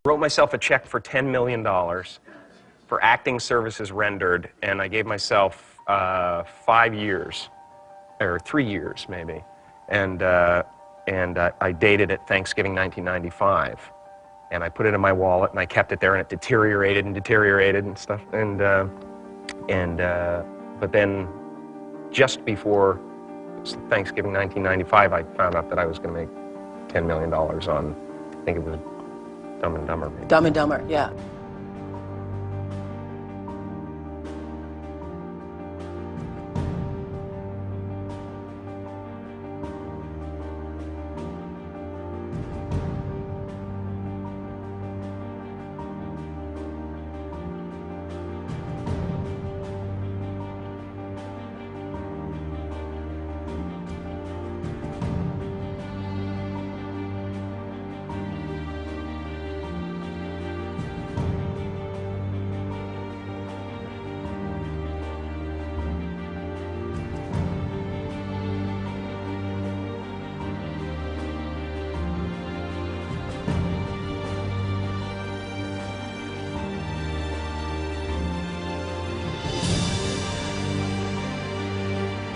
Wrote myself a check for $10 million for acting services rendered, and I gave myself 5 years, or 3 years maybe, and I dated it Thanksgiving 1995, and I put it in my wallet and I kept it there, and it deteriorated and stuff, but then just before Thanksgiving 1995, I found out that I was going to make $10 million on, I think it was Dumb and Dumber. Maybe. Dumb and Dumber, yeah.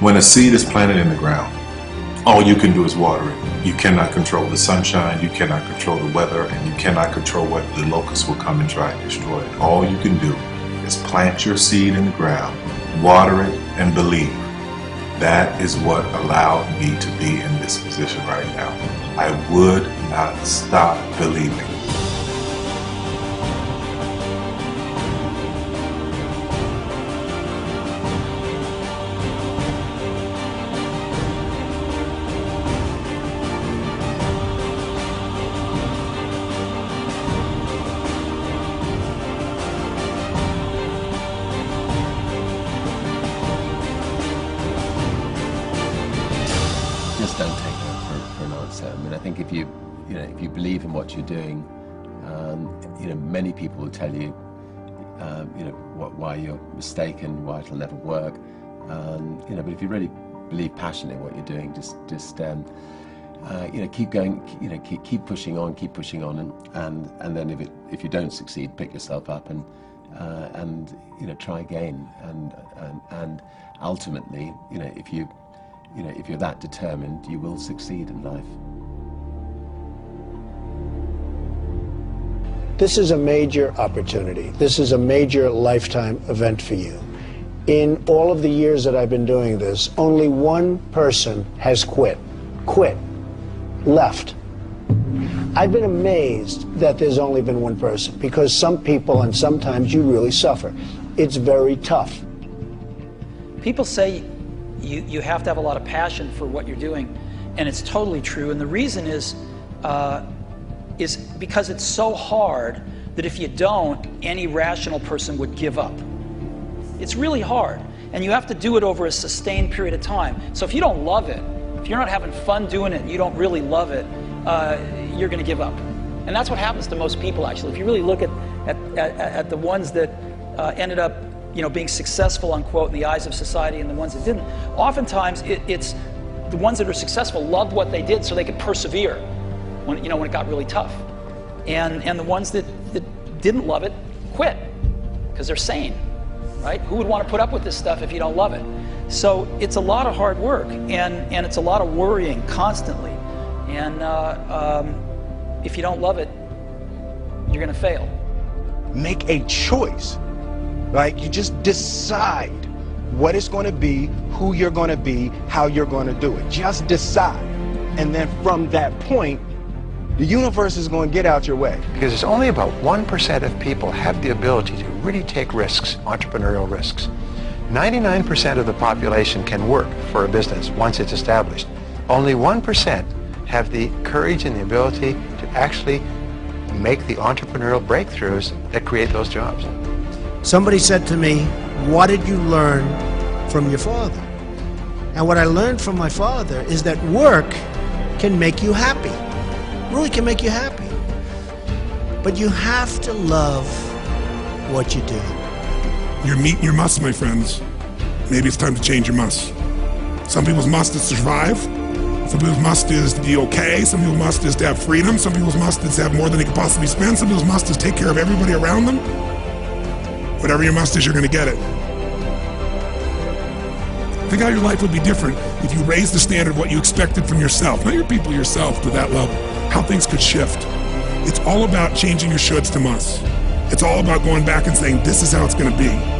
When a seed is planted in the ground, all you can do is water it. You cannot control the sunshine, you cannot control the weather, and you cannot control what the locusts will come and try and destroy it. All you can do is plant your seed in the ground, water it, and believe. That is what allowed me to be in this position right now. I would not stop believing. Just don't take that for an answer. I mean, I think if you believe in what you're doing, many people will tell you, why you're mistaken, why it'll never work. But if you really believe passionately in what you're doing, just keep going, keep pushing on, and then if you don't succeed, pick yourself up and try again, and ultimately, if you're that determined, you will succeed in life. This is a major opportunity. This is a major lifetime event for you. In all of the years that I've been doing this, only one person has quit, left. I've been amazed that there's only been one person, because some people, and sometimes you really suffer. It's very tough. People say you have to have a lot of passion for what you're doing, and it's totally true. And the reason is because it's so hard that if you don't, any rational person would give up. It's really hard, and you have to do it over a sustained period of time. So if you don't love it, if you're not having fun doing it and you don't really love it, you're going to give up. And that's what happens to most people, actually. If you really look at the ones that ended up being successful, unquote, in the eyes of society, and the ones that didn't, oftentimes it's the ones that are successful loved what they did so they could persevere when it got really tough. And the ones that didn't love it quit because they're sane, right? Who would want to put up with this stuff if you don't love it? So it's a lot of hard work, and it's a lot of worrying constantly. And if you don't love it, you're going to fail. Make a choice. Like, you just decide what it's going to be, who you're going to be, how you're going to do it. Just decide. And then from that point, the universe is going to get out your way. Because it's only about 1% of people have the ability to really take risks, entrepreneurial risks. 99% of the population can work for a business once it's established. Only 1% have the courage and the ability to actually make the entrepreneurial breakthroughs that create those jobs. Somebody said to me, what did you learn from your father? And what I learned from my father is that work can make you happy. Really can make you happy. But you have to love what you do. You're meeting your must, my friends. Maybe it's time to change your must. Some people's must is to survive. Some people's must is to be okay. Some people's must is to have freedom. Some people's must is to have more than they can possibly spend. Some people's must is take care of everybody around them. Whatever your must is, you're going to get it. Think how your life would be different if you raised the standard of what you expected from yourself, not your people, yourself, to that level. How things could shift. It's all about changing your shoulds to musts. It's all about going back and saying, this is how it's going to be.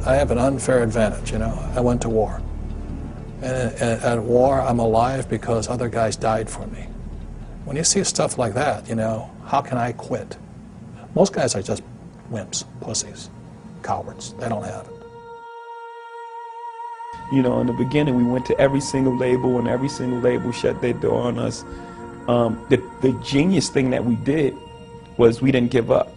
I have an unfair advantage, you know. I went to war. And at war, I'm alive because other guys died for me. When you see stuff like that, you know, how can I quit? Most guys are just wimps, pussies, cowards. They don't have it. You know, in the beginning, we went to every single label, and every single label shut their door on us. The genius thing that we did was we didn't give up.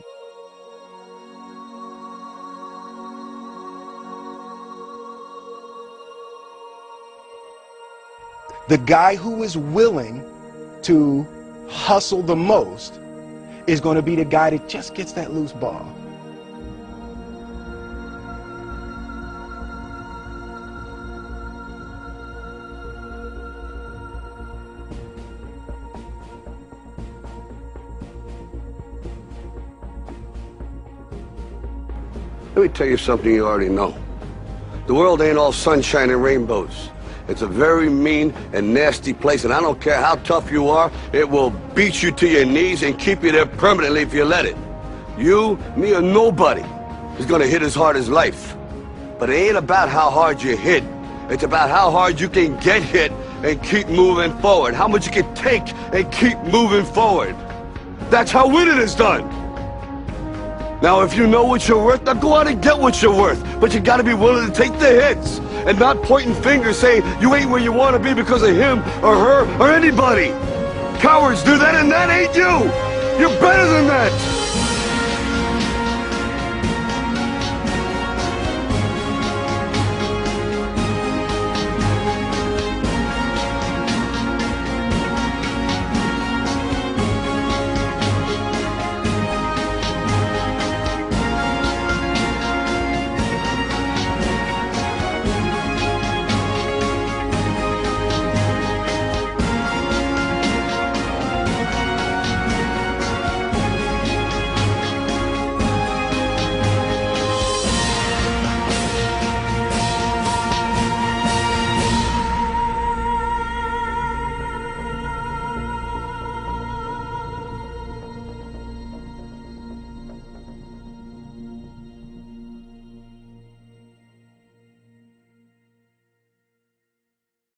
The guy who is willing to hustle the most is going to be the guy that just gets that loose ball. Let me tell you something you already know. The world ain't all sunshine and rainbows. It's a very mean and nasty place, and I don't care how tough you are, it will beat you to your knees and keep you there permanently if you let it. You, me, or nobody is gonna hit as hard as life. But it ain't about how hard you hit. It's about how hard you can get hit and keep moving forward. How much you can take and keep moving forward. That's how winning is done. Now, if you know what you're worth, now go out and get what you're worth. But you gotta be willing to take the hits and not pointing fingers saying you ain't where you want to be because of him or her or anybody. Cowards do that, and that ain't you. You're better than that.